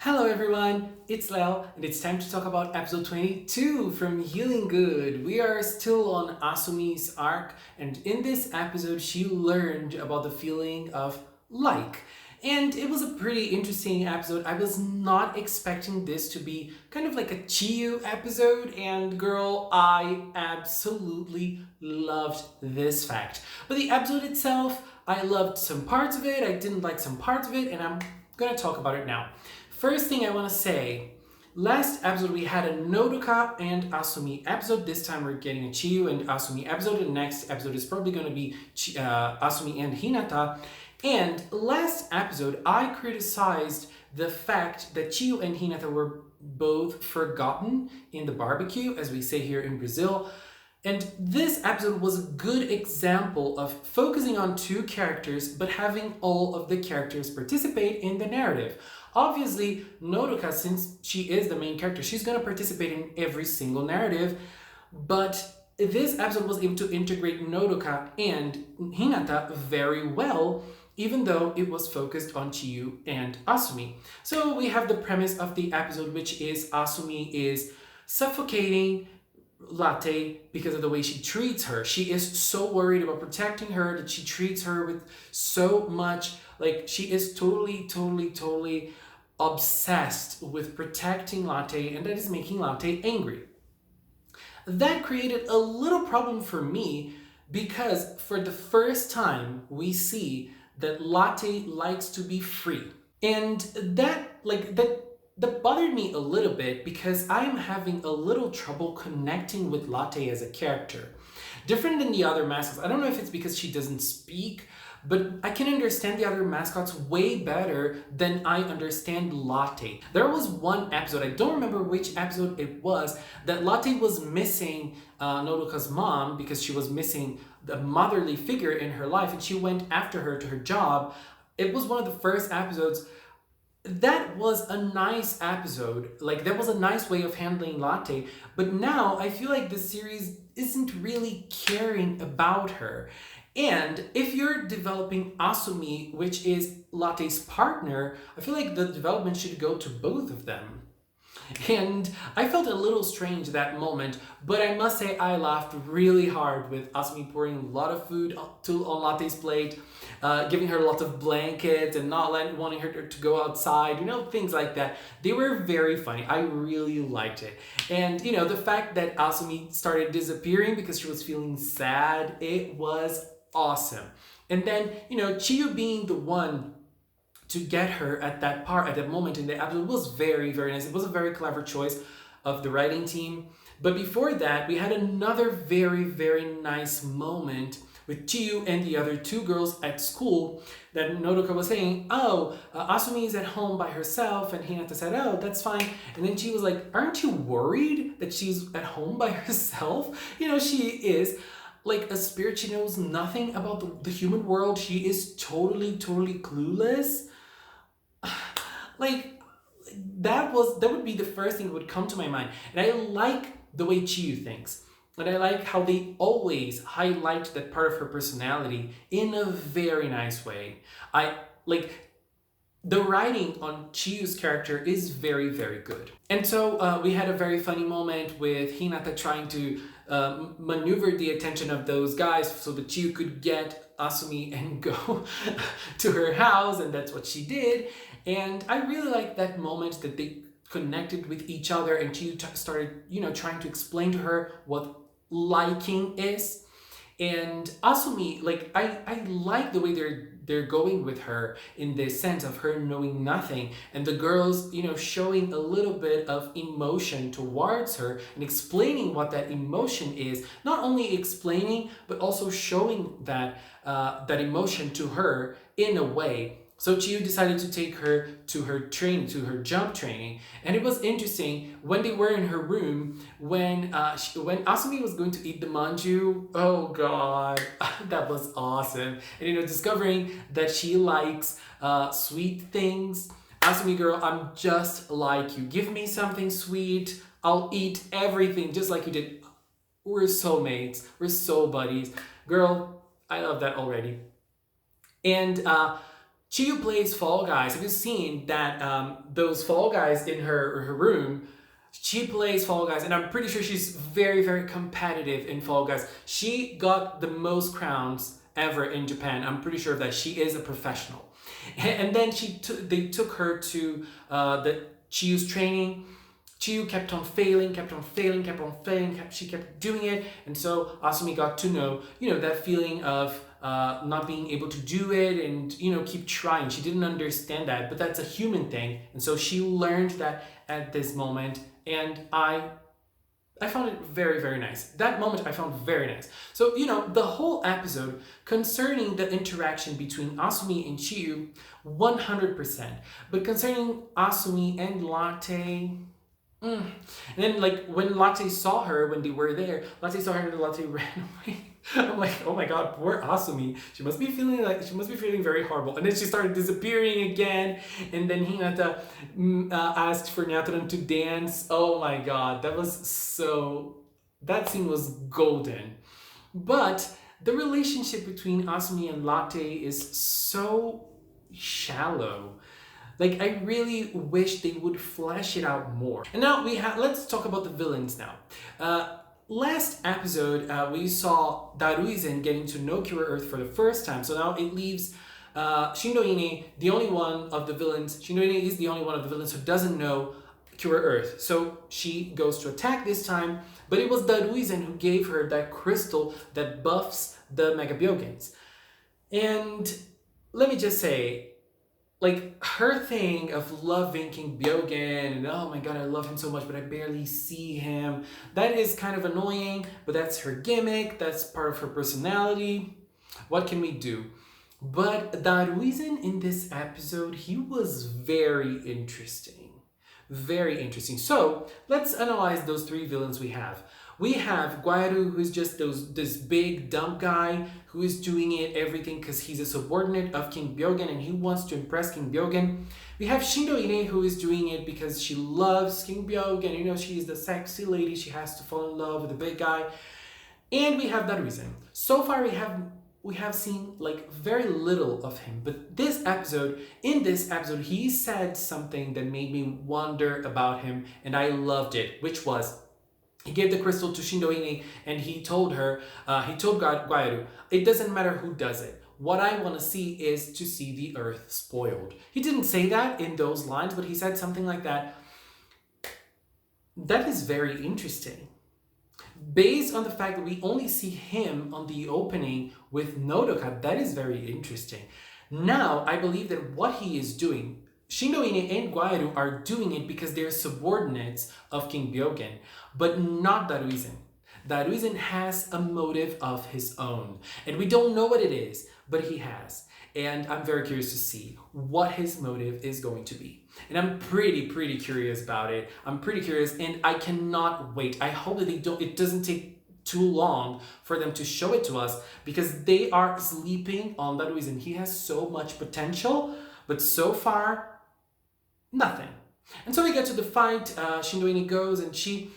Hello everyone, it's Lel, and it's time to talk about episode 22 from Healing Good. We are still on Asumi's arc, and in this episode she learned about the feeling of like. And it was a pretty interesting episode. I was not expecting this to be kind of like a Chiyu episode, and girl, I absolutely loved this fact. But the episode itself, I loved some parts of it, I didn't like some parts of it, and I'm gonna talk about it now. First thing I want to say, last episode we had a Nodoka and Asumi episode. This time we're getting a Chiyu and Asumi episode. The next episode is probably going to be Asumi and Hinata. And last episode I criticized the fact that Chiyu and Hinata were both forgotten in the barbecue, as we say here in Brazil. And this episode was a good example of focusing on two characters but having all of the characters participate in the narrative. Obviously, Nodoka, since she is the main character, she's going to participate in every single narrative, but this episode was able to integrate Nodoka and Hinata very well, even though it was focused on Chiyu and Asumi. So we have the premise of the episode, which is Asumi is suffocating Latte because of the way she treats her. She is so worried about protecting her that she treats her with so much, like she is totally obsessed with protecting Latte, and that is making Latte angry. That created a little problem for me because for the first time we see that Latte likes to be free. And that bothered me a little bit because I'm having a little trouble connecting with Latte as a character. Different than the other mascots. I don't know if it's because she doesn't speak, but I can understand the other mascots way better than I understand Latte. There was one episode, I don't remember which episode it was, that Latte was missing Nodoka's mom because she was missing the motherly figure in her life, and she went after her to her job. It was one of the first episodes. That was a nice episode. Like, that was a nice way of handling Latte. But now I feel like the series isn't really caring about her. And if you're developing Asumi, which is Latte's partner, I feel like the development should go to both of them. And I felt a little strange that moment, but I must say I laughed really hard with Asumi pouring a lot of food on Latte's plate, giving her lots of blankets and not wanting her to go outside, things like that. They were very funny. I really liked it. And, the fact that Asumi started disappearing because she was feeling sad, it was awesome. And then, Chiyu being the one to get her at that moment in the episode was very nice. It was a very clever choice of the writing team. But before that, we had another very nice moment with Chiyu and the other two girls at school that Nodoka was saying, Asumi is at home by herself, and Hinata said, oh, that's fine. And then she was like, aren't you worried that she's at home by herself? She is like a spirit. She knows nothing about the human world. She is totally clueless. Like, that would be the first thing that would come to my mind. And I like the way Chiyu thinks. And I like how they always highlight that part of her personality in a very nice way. The writing on Chiyu's character is very good. And so we had a very funny moment with Hinata trying to maneuver the attention of those guys so that Chiyu could get Asumi and go to her house, and that's what she did. And I really like that moment that they connected with each other, and Chiyu started, trying to explain to her what liking is. And Asumi, I like the way they're going with her in this sense of her knowing nothing, and the girls, showing a little bit of emotion towards her and explaining what that emotion is. Not only explaining, but also showing that emotion to her in a way. So Chiyu decided to take her to her jump training. And it was interesting when they were in her room, when Asumi was going to eat the manju. Oh God, that was awesome. And discovering that she likes sweet things. Asumi girl, I'm just like you. Give me something sweet, I'll eat everything just like you did. We're soulmates, we're soul buddies. Girl, I love that already. And Chiyu plays Fall Guys. Have you seen that those Fall Guys in her room? She plays Fall Guys, and I'm pretty sure she's very, very competitive in Fall Guys. She got the most crowns ever in Japan. I'm pretty sure that she is a professional. And then they took her to the Chiyu's training. Chiyu kept on failing, she kept doing it, and so Asumi got to know, that feeling of not being able to do it and, keep trying. She didn't understand that, but that's a human thing, and so she learned that at this moment, and I found it very, very nice. That moment I found very nice. So, the whole episode concerning the interaction between Asumi and Chiyu, 100%. But concerning Asumi and Latte, and then, like, when Latte saw her, when they were there, Latte saw her and Latte ran away. I'm like, oh my god, poor Asumi. She must be feeling very horrible. And then she started disappearing again. And then Hinata asked for Nyataran to dance. Oh my god, that scene was golden. But the relationship between Asumi and Latte is so shallow. Like, I really wish they would flesh it out more. And now let's talk about the villains now. Last episode, we saw Daruizen getting to know Cure Earth for the first time. So now it leaves Shindoine, the only one of the villains. Shindoine is the only one of the villains who doesn't know Cure Earth. So she goes to attack this time, but it was Daruizen who gave her that crystal that buffs the Mega Byogans. And let me just say, like, her thing of loving King Byogen and oh my god, I love him so much, but I barely see him. That is kind of annoying, but that's her gimmick. That's part of her personality. What can we do? But Daruizen in this episode, he was very interesting. Very interesting. So let's analyze those three villains we have. We have Guairu, who is just this big dumb guy who is doing everything because he's a subordinate of King Byogen and he wants to impress King Byogen. We have Shindoine, who is doing it because she loves King Byogen. She's the sexy lady. She has to fall in love with the big guy. And we have Daruizen. So far, we have seen like very little of him, but in this episode, he said something that made me wonder about him, and I loved it, which was, he gave the crystal to Shindoine and he told Guairu, it doesn't matter who does it. What I want to see is to see the earth spoiled. He didn't say that in those lines, but he said something like that. That is very interesting. Based on the fact that we only see him on the opening with Nodoka, that is very interesting. Now, I believe that what he is doing, Shindoine and Guairu are doing it because they're subordinates of King Byogen, but not Daruizen. Daruizen has a motive of his own, and we don't know what it is, but he has. And I'm very curious to see what his motive is going to be. And I'm pretty curious about it. I'm pretty curious, and I cannot wait. I hope that it doesn't take too long for them to show it to us, because they are sleeping on Daruizen. He has so much potential, but so far, nothing. And so we get to the fight. Shindoine goes and she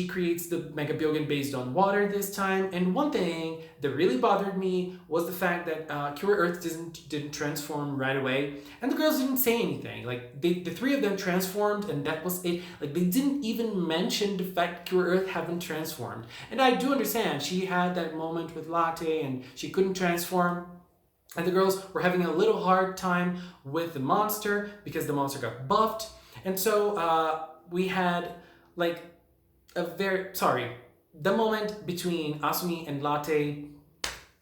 creates the Mega Byogen based on water this time. And one thing that really bothered me was the fact that Cure Earth didn't transform right away, and the girls didn't say anything. Like, the three of them transformed, and that was it. Like, they didn't even mention the fact Cure Earth haven't transformed. And I do understand she had that moment with Latte and she couldn't transform. And the girls were having a little hard time with the monster because the monster got buffed. And so we had like the moment between Asumi and Latte,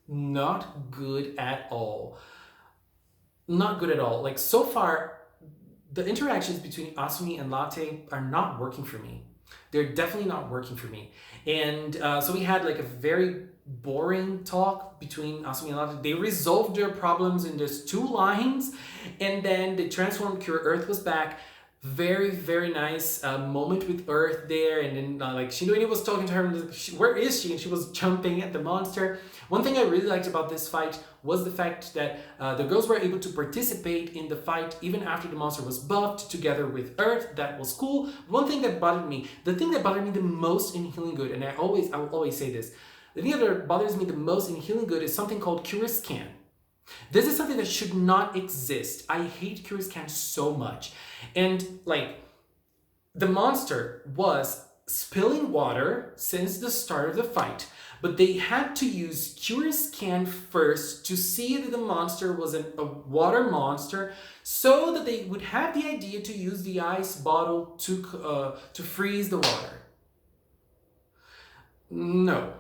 not good at all. Not good at all. Like, so far, the interactions between Asumi and Latte are not working for me. They're definitely not working for me. And so we had like a very boring talk between Asumi and Latte. They resolved their problems in just 2 lines, and then they transformed. Cure Earth was back. Very nice moment with Earth there, and then like Shindoine was talking to her, and where is she? And she was jumping at the monster. One thing I really liked about this fight was the fact that the girls were able to participate in the fight even after the monster was buffed together with Earth. That was cool. One thing that bothered me, the thing that bothered me the most in Healing Good, and I will always say this, the thing that bothers me the most in Healing Good is something called Cure Scan. This is something that should not exist. I hate Curious Can so much. And like, the monster was spilling water since the start of the fight, but they had to use Curious Can first to see that the monster was a water monster, so that they would have the idea to use the ice bottle to freeze the water. No,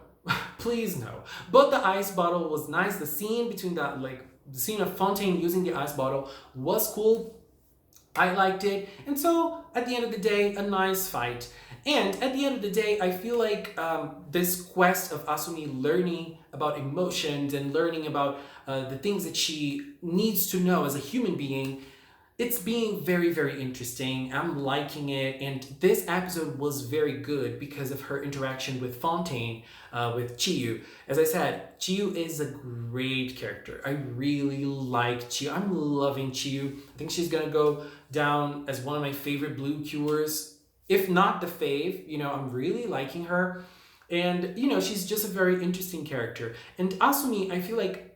please no. But the ice bottle was nice. The scene between that, like the scene of Fontaine using the ice bottle was cool. I liked it. And so at the end of the day, a nice fight. And at the end of the day, I feel like this quest of Asumi learning about emotions and learning about the things that she needs to know as a human being, it's being very, very interesting. I'm liking it. And this episode was very good because of her interaction with Fontaine, with Chiyu. As I said, Chiyu is a great character. I really like Chiyu. I'm loving Chiyu. I think she's gonna go down as one of my favorite blue cures, if not the fave. You know, I'm really liking her. And, you know, she's just a very interesting character. And Asumi, I feel like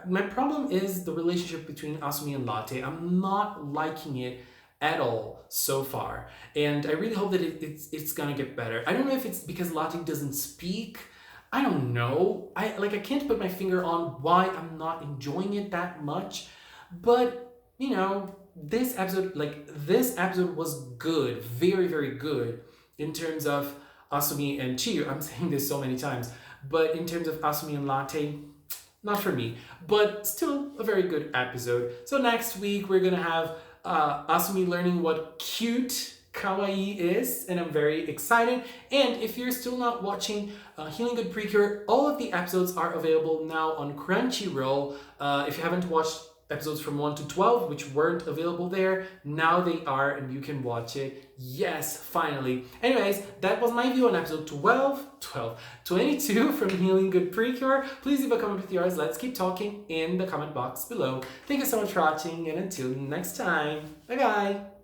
my problem is the relationship between Asumi and Latte. I'm not liking it at all so far, and I really hope that it's gonna get better. I don't know if it's because Latte doesn't speak. I don't know. I can't put my finger on why I'm not enjoying it that much, but you know, this episode was good, very, very good in terms of Asumi and Chiyu. I'm saying this so many times, but in terms of Asumi and Latte, not for me, but still a very good episode. So next week we're gonna have Asumi learning what cute kawaii is, and I'm very excited. And if you're still not watching Healing Good PreCure, all of the episodes are available now on Crunchyroll. If you haven't watched episodes from 1 to 12, which weren't available there, now they are, and you can watch it. Yes, finally. Anyways, that was my view on episode 22 from Healing Good PreCure. Please leave a comment with yours. Let's keep talking in the comment box below. Thank you so much for watching, and until next time, bye bye.